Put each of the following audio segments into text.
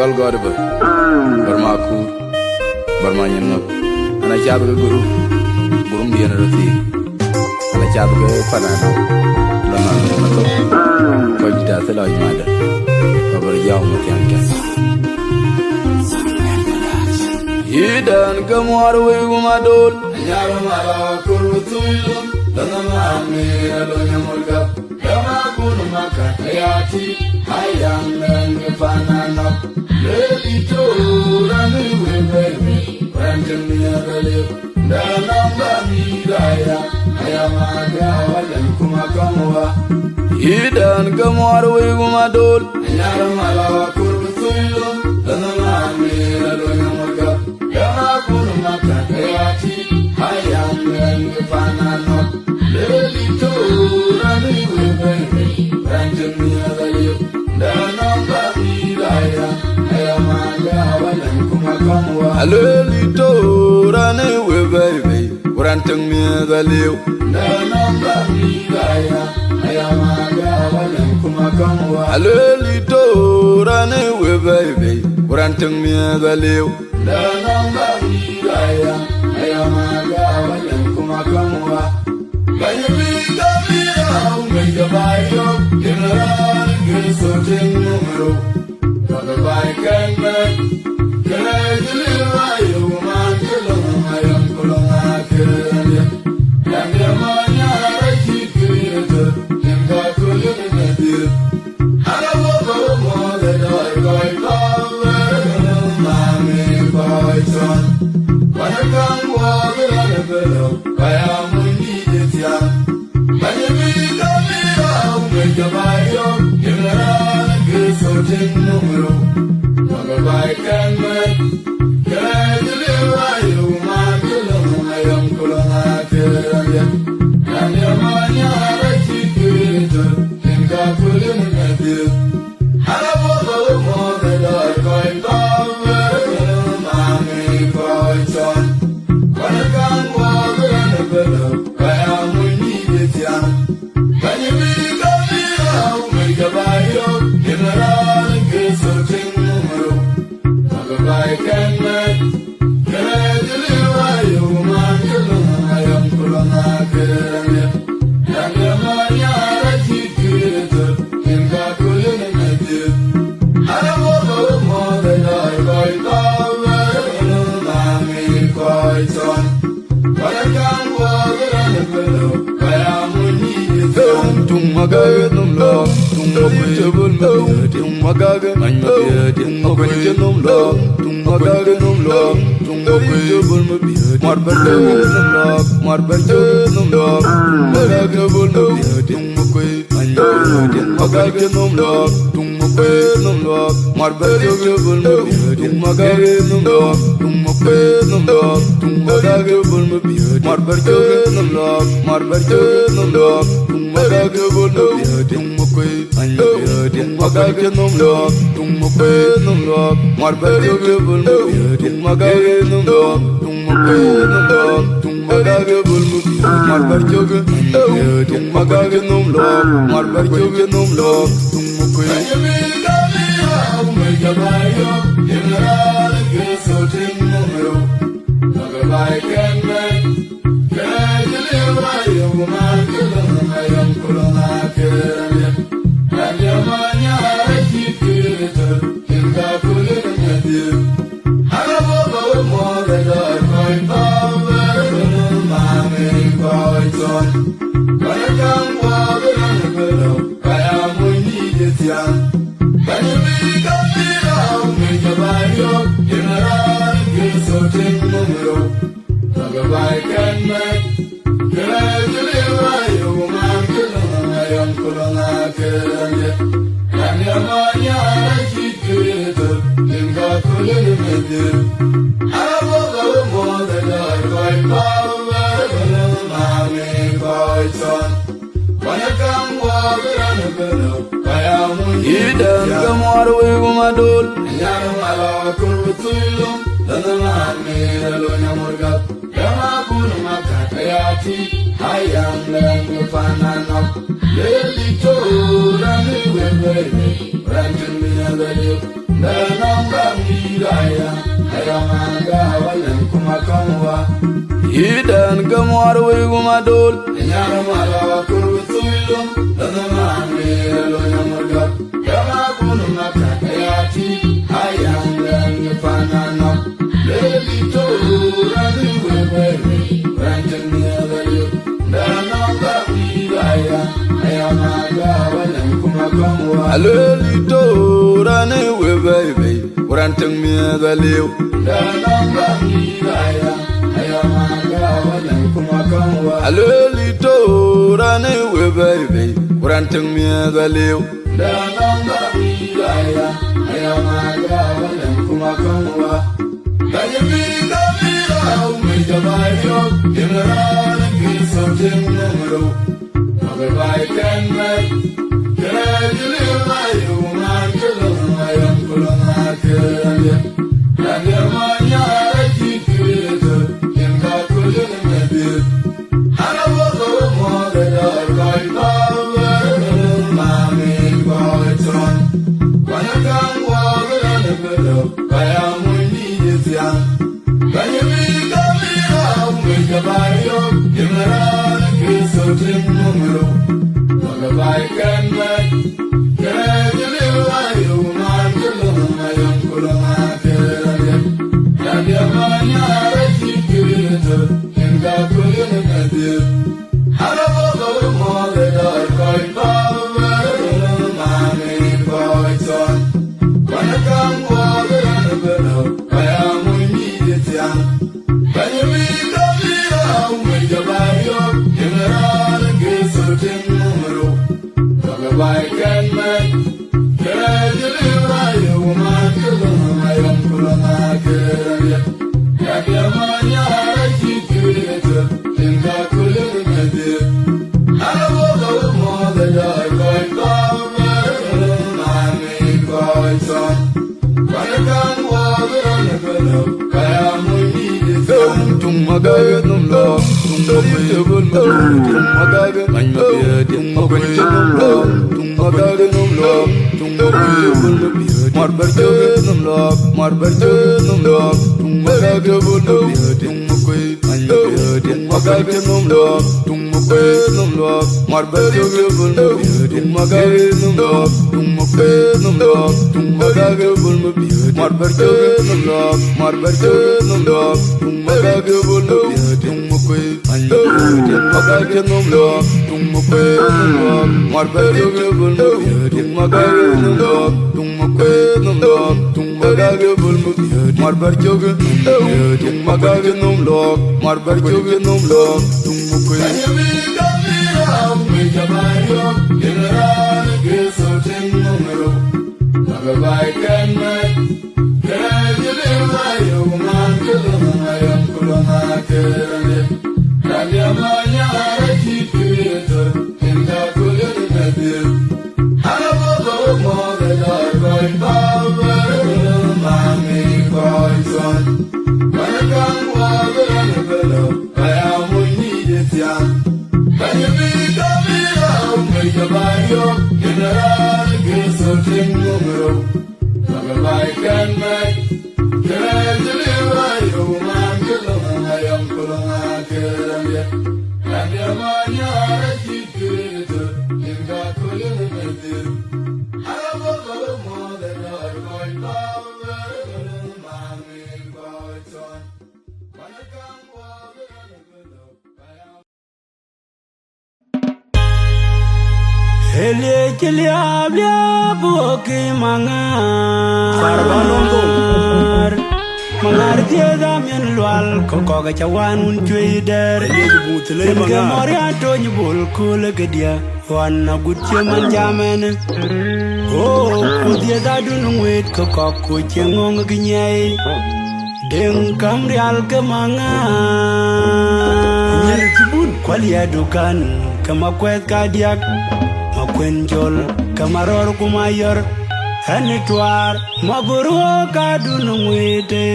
gal god ba barma ku barma nyen ana chaab ga gurum diena rati ana chaab ga fanana lama na ko jita sala yimada babar yaw mo kyan kyan yidan gamwar we gumadol nyar mala kurutulum danama me alonya mulga dama kunu makayati hayam nang fanana leli to ranu we baby ranjam ya gale danamba mi daya hayamaga walan kuma kamwa yidan gamwar we gumadol nyar mala kurutulum danama me alonya mulga dama kunu makayati hayam nang fanana leli to ranu we baby ranjam ya gale danamba mi daya hayamaga walan kuma kamwa aleli to ranu we baby ranjam ya gale danamba mi daya hayamaga walan kuma kamwa aleli to ranu we baby ranjam ya gale danamba mi daya hayamaga walan kuma kamwa baby Bayo, general, grisoting numero. Got a bike and back. Can I deliver you, man? I am Colonel. And the man, I keep created. And God could live in a deal. And I love more than I got love. Mammy, boy, son. When I come walk on a pillow, I am needed young. Bayo, general, grisoting numero. Got a bike and back. Can I deliver you, man? I am Colonel. And your man, I keep created. And God put in a deal. And I love more than I got love. Mammy, boy, son. When I come walk on the pillow, I am needed young. When you Bayo, general, grisoting numero. Got a bike and back. Can I deliver you, man? I am Colonel. And the man, I keep created. And God could live in a deal. And I love more than I got love. Mammy, boy, son. When I can't walk on the pillow, I am needed. Don't my God, no love. Tung magaga, I'm a beard in a question love. Tung magaga, no love. Tung a beard, Marberto, no love. Marberto, no love. Magaga, no beard in a quay. I'm a beard in Magaga, no love. Tung a quay, no love. Marberto, no beard in Magaga, no love. Tung a quay, no love. Tung magaga, no beard. Marberto, no love. Marberto, no love. Tung magaga, no beard in a quay. I'm a beard in Magaga, no love. Tung a quay, no love. Marberto, no beard in Magaga, no love. Tung a quay, no love. Tung magaga, no beard. Marberto, no beard in Magaga, no love. Marberto, no love. Tung a quay. Bayo, general, grisoting numero. Got a bike and back. Can I deliver you, man? I am Colonel. And your man, I keep created. And God could live in a deal. And I love more than I find power. Mammy, boy, son. When I come walk on the pillow, I am needed young. When you make up Bayo, general, grisoting numero. Got a bike and back. Can I deliver you, man? I am Colonel. And your man, I keep created. And God could live in a deal. I love more than I got power. Mammy, boy, son. When I come walk on the pillow, I am Yidan gamwar we gumadol. Nyam ala kurutulum. Danama me alonya mulga. Dama kunu makayati. Hayam nang fanana. Leli to ranu we baby. Ranjam ya gale. Danamba Yidan gamwar we gumadol Nyara mala kurutulum Tazamani lo nyamurga Yama kunu makakayati Hayangan panano Leli toru rani wewewe Ranjan niyadaliyo Danonga wigaya Ayamaga walang kumakamwa Leli toru rani wewewe Ranjan niyadaliyo Danonga wigaya Alolito rane we baby Kuranteng mi galeu Dananga wigaya Ayamaga walang kumakamwa Kaya biga biga umijabayo General kiso jengumro Mababay kanmat Kaya jiliwayo Manchulong ayam kulong akiranya Kaya manyara jikirito Mangar tiada mien lual koko kacawan uncui der Ke moria to nyebul kule gedia wana gutye manjamen Oh kudia dadun wet koko kuche ngong ginyai Deng kam real ke mangar Kwalia dukan kama kwet kadiak Makwen jol kamaror kumayor Hanitwar maburu kadun wete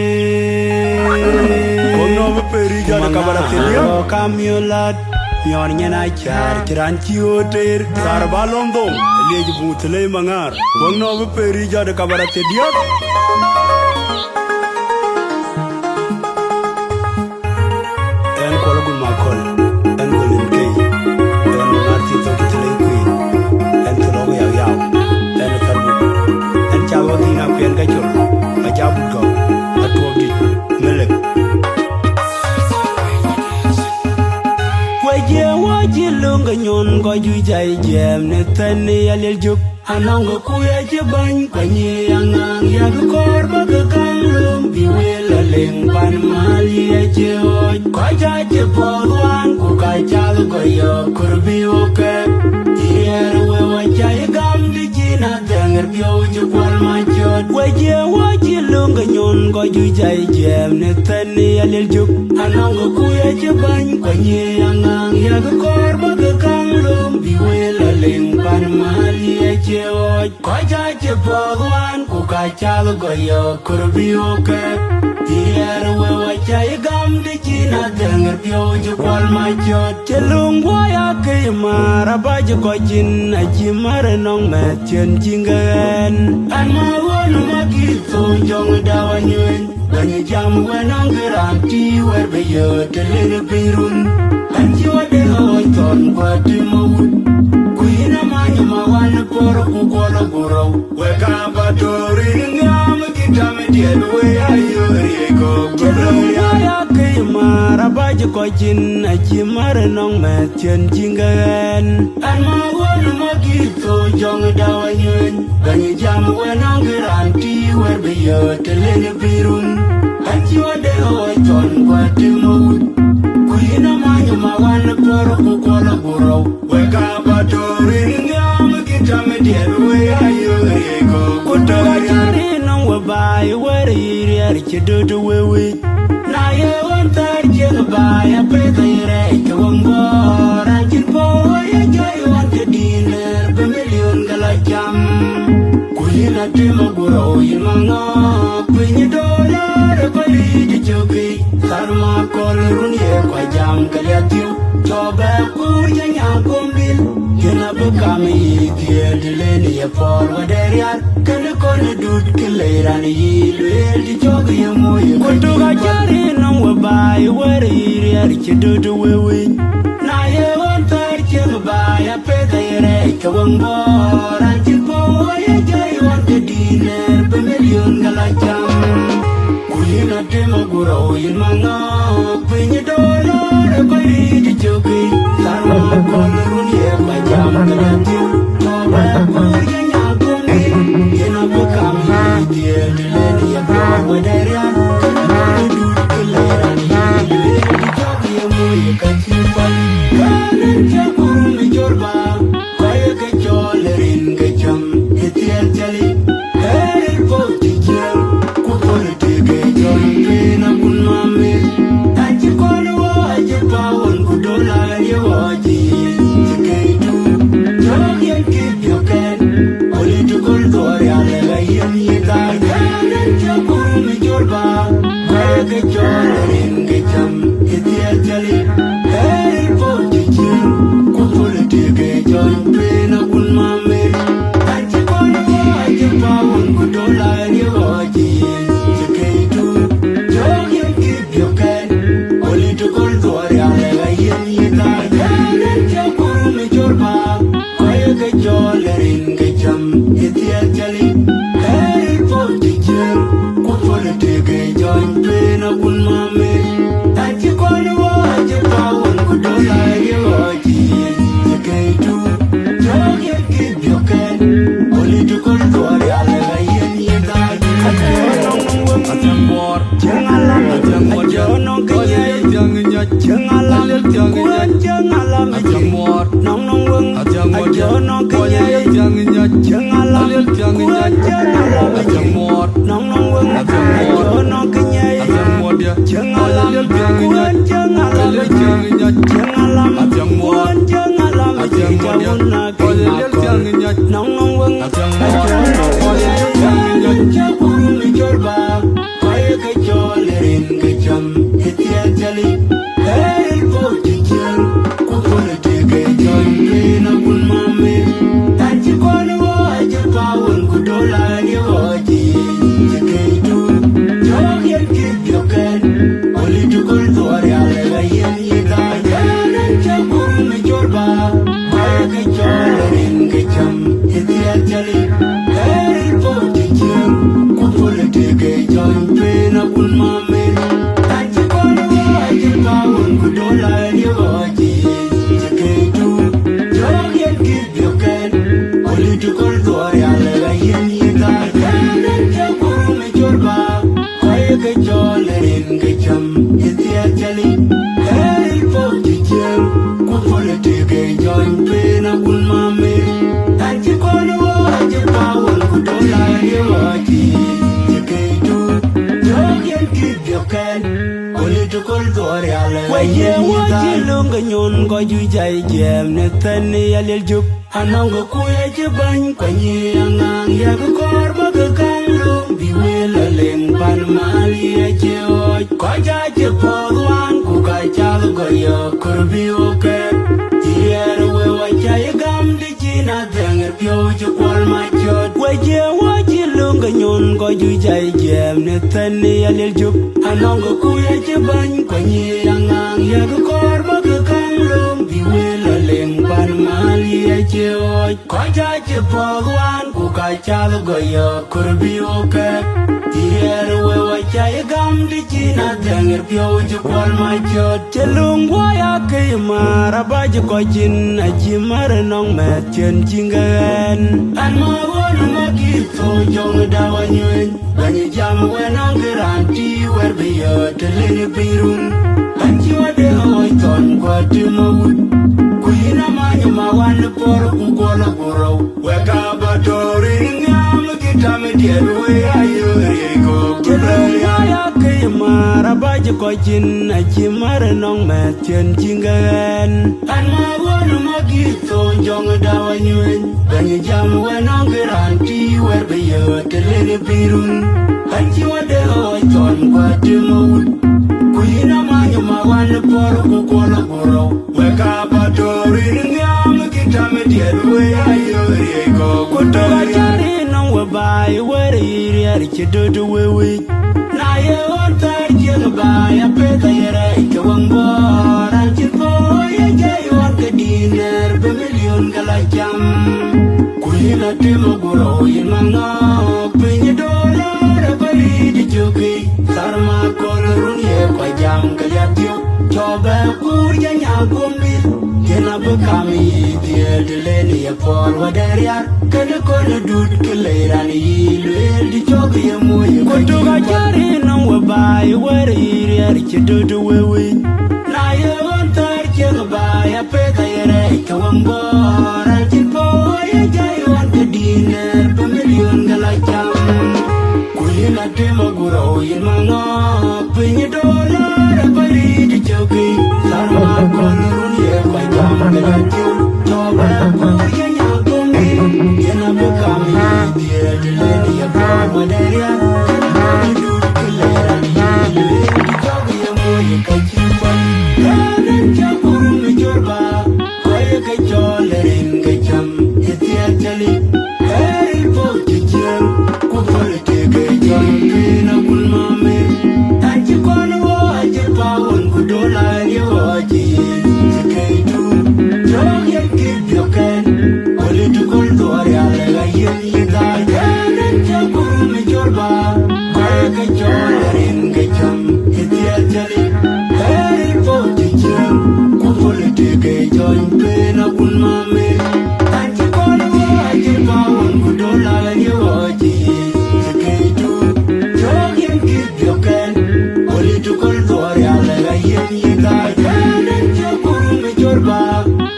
Ono perija de kabarateria kamiolat nyornya na char kiranchi hoter Karbalondo leji butle mangar Ono perija de kabarateria Paul en golin kay en Martin to kitlen kui en to rogo yaw yaw en tarbu en chawo dina pen ga chol ma jabu go atwo dit melek waje lunga nyon go ju jai jem ne tani alel juk anong ku ya je ban kwani angang ya kor ba kang lum bi wela leng pan mali ya je oj ko ja je podwan ku ka chal go yo kur bi oke yer we wa jai gam di jina denger bio je kwal ma jot waje lunga nyon go ju jai jem ne tani alel juk anong ku ya je ban kwani angang ya kor ba kang lum bi wela leng pan mali ya je oj ko ja je podwan ku ka chal go yo kur bi oke yer we wa jai gam di jina denger bio je kwal ma jot chelung wa ya ke mara ba je ko jin a ji mare nong me chen jingen an ma won ma ki to jong da wa nyuen bani jam we nong garanti wer be yo te le birun an ji wa de ho ton kwa ti mo kuina ma nyama wan por ku ko lo buro we ka ba to ri ngam ki ta me die we ayo ri ko ya ke mara ba je ko jin a ji mare nong me chen jingen an ma won ma ki to jong da wa nyuen bani jam we nong garanti wer be yo te le birun an ji wa de ho ton kwa ti mo kuina ma nyama wan por ku ko lo buro we ka ba to ri ngam ki ta me die we ayo ri ko to ga jari nong wa bai wer ri ri che do we na ye won tar je ba ya pe ta re ke won go ran kin po ya jai wan te diner be million gala jam kuina te mo guro yi manga pinyi dollar ba ri de choki sar ma kol run ye kwa jam kala tiu to ba ku ya nya kombil kena be kam yi tie de le ni ye por wa der yar kan ko ne dut ke le ran yi le di choki ye mo ye ko to ga jari nong wa bai wari ri che do we na ye won tar che ba ya pe ta re ke won bo ran chi po ye jai won te diner be million gala jam kuina te mo guro yin manga pinyi dollar ba ri di choki sar ma ko run ye ba jam kala ti to ba ko ye nya ko ni ye na be kam ye de le ni ya ba wa der ya Only to go to cái cho lên cái chăm thiệt chali hey po ti chem ku pole te cái cho pe na kun ma me tan chi ko no ai pa un ku do la ni go chi ke tu yo yen ki bio ken political do ya le yen ni ta na cha ku me jorba cái cho lên cái chăm thiệt chali hey po ti chem ku pole te cái cho pe na kun ma me tan chi ko no ai pa un ku do la ni go chi ke tu yo yen ki bio ken political do ya le ye wa chi lung ga nyon go ju jai jem ne tan ya le jup anong go ku ye chi ban ko ni angang ya go kor ba ga kang lung bi we la leng ban ma li ye chi o ko ja chi po wan ku ka cha go yo kur bi o ke yer we wa cha ye gam di chi na dang er pyo chi kwal ma chot we ye wa chi lung ga nyon go ju jai jem ne tan ya le jup anong go ku ye chi ban ko ni angang ya go kor ba ga kang lung bi we la leng ban ma li ye chi o ko ja chi po wan ku ka cha go yo kur bi o ke yer we wa cha ye gam di chi na dang er pyo chi kwal ma chot che lung wa ya ke ma ra ba ji ko chin a chi mar nong me chen chingan an ma won ma ki to jong da wa nyuen ba ni jam we nong gran ti wer be yo te le ni birun an chi wa de oi ton kwa ti mo wut ku ina ma ni ma wan por ku ko la boro we ka ba to ri ngam ki ta me de we ayo ri ko ku ya ya ke ma ra ba ji ko chin a chi mar nong me chen chingan an ma won ma ki to jong da wa nyuen ba ni jam we nong gran ti wer be yo te le ni birun an chi wa de oi ton kwa ti mo wut ku ina ma ni ma wan por ku ko la boro we ka ba to ri ngam ki ta me de we ayo ri ko ku to ga chari nong we bai we ri ri chi do we na ye on tar je ba ya pe ta ye ra ke wang bo ran chi po ye je on ke diner be million kala jam ku ina te mo goro ye ma no pe ni do la ra ba ri di chu ki sar ma ko run ye pa jam ka ya tio cho ba ku ye nya kum bi ye na ba kam yi die de le ni ye por wa der ya ke ne ko ne dut ke le ra ni le di cho ki ye mo ye ko to ga jari no wa bai we ri ri chi do we na ye on tar che ba ya pe ta ye re ka wang bo ra chi po ye ja ye on ke diner pe million ga la jam ku ye na te ma guro ye ma no pe ni do la ra ba ri di cho ki sar ma ko run ye pa jam ga la tio cho ba ku ye nya ko mi ye na ba ka mi die de le ni ye pa ma de ya du ke le ra ni le di cho ki ye mo ye ka chi pa ra na cha ku ru me jorba ko ye ka cho le rin ga cham ye tia chali hey po ti chem ku pole te ga cho pe na kun ma me tan chi ko no wa je pa un ku do la ni wa chi ke tu yo ye ki bio ken political do ya le ga ye ni da ya na cha ku ru me jorba ko ye ka cho le rin ga cham ye tia chali hey po ti chem ku pole te ga cho pe na kun ma me tan chi ko no wa je pa un ku do la ni wa chi ke tu yo ye ki bio ken political do ya le ga ye ni da ya na cha ku ru me jorba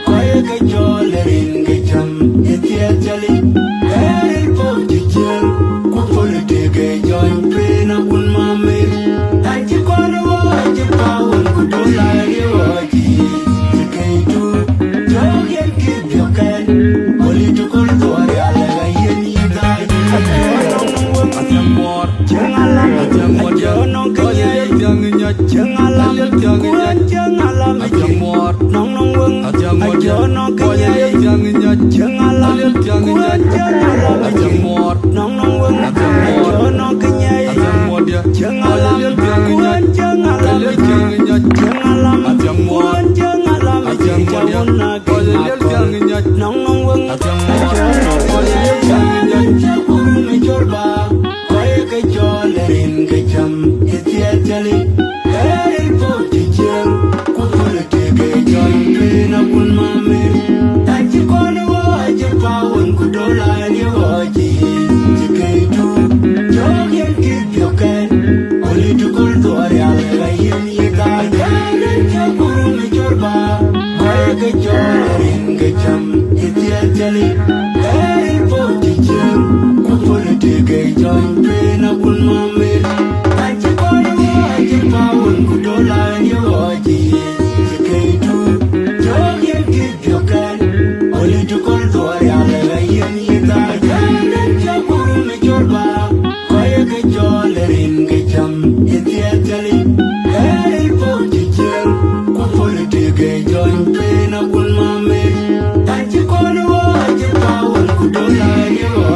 ko ye ka cho le rin ga cham ye tia chali hey po ti chem ku pole te ga cho pe na kun ma me tan chi ko no wa je pa un ku do la ni wa chi ke tu yo ye ki bio ken political do ya le ga ye ni da Jangan nyat nong nong wang Atang mo Wali chang nyat Chapuru me chorba Kaya ka cholerin ka cham Itiatali Karir po tichel Kufula tige joy Pina kun mamir Tachi kono wo aje pawon kudola ni woji Tikaitu Jogyen kibyokan Oli tukul tuwari ala yin yigai Karir chapuru me chorba Kaya ka cholerin ka cham Itiatali Karir po tichel Kufula tige joy Pina kun mamir Tachi kono wo aje pawon kudola ni woji Tikaitu Jogyen kibyokan Oli tukul tuwari ala yin yigai Karir chapuru me chorba Kaya ka cholerin ka cham Itiatali Karir po tichel Kufula tige joy Pina kun mamir Tachi kono wo aje pawon kudola ni woji